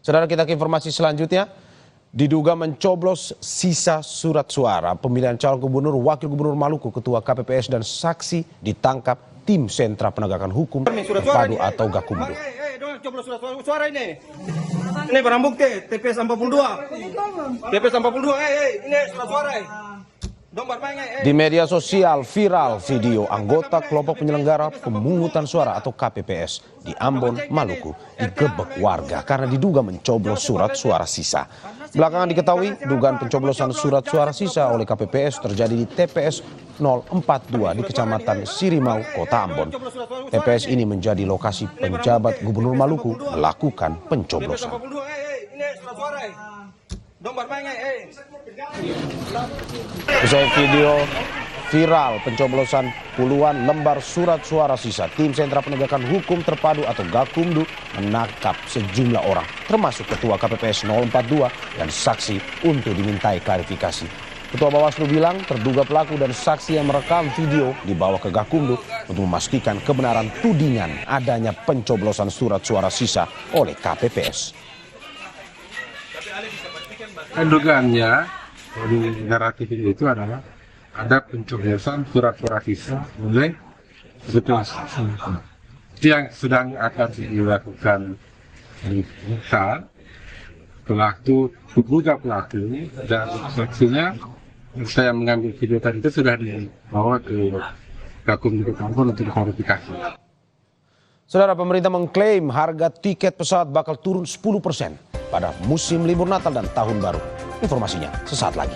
Saudara, kita ke informasi selanjutnya. Diduga mencoblos sisa surat suara pemilihan calon gubernur, wakil gubernur Maluku, ketua KPPS dan saksi ditangkap tim Sentra Penegakan Hukum Terpadu atau Gakumdu. Coblos suara ini. Ini barang bukti TPS 42. TPS 42, ini surat suara. Di media sosial viral video anggota kelompok penyelenggara pemungutan suara atau KPPS di Ambon, Maluku digebek warga karena diduga mencoblos surat suara sisa. Belakangan diketahui dugaan pencoblosan surat suara sisa oleh KPPS terjadi di TPS 042 di Kecamatan Sirimau, Kota Ambon. TPS ini menjadi lokasi penjabat Gubernur Maluku melakukan pencoblosan. Usai video viral pencoblosan puluhan lembar surat suara sisa, tim Sentra Penegakan Hukum Terpadu atau Gakumdu menangkap sejumlah orang, termasuk Ketua KPPS 042 dan saksi untuk dimintai klarifikasi. Ketua Bawaslu bilang terduga pelaku dan saksi yang merekam video dibawa ke Gakumdu untuk memastikan kebenaran tudingan adanya pencoblosan surat suara sisa oleh KPPS. Dugaannya dari naratif itu adalah ada pencoblosan surat suara sisa oleh ketua itu yang sedang akan dilakukan pemeriksaan. Pelaku, terduga pelaku dan saksinya, saya mengambil video tadi itu sudah dibawa ke Gakumdu Ambon untuk diklarifikasi. Saudara, pemerintah mengklaim harga tiket pesawat bakal turun 10% pada musim libur Natal dan Tahun Baru. Informasinya sesaat lagi.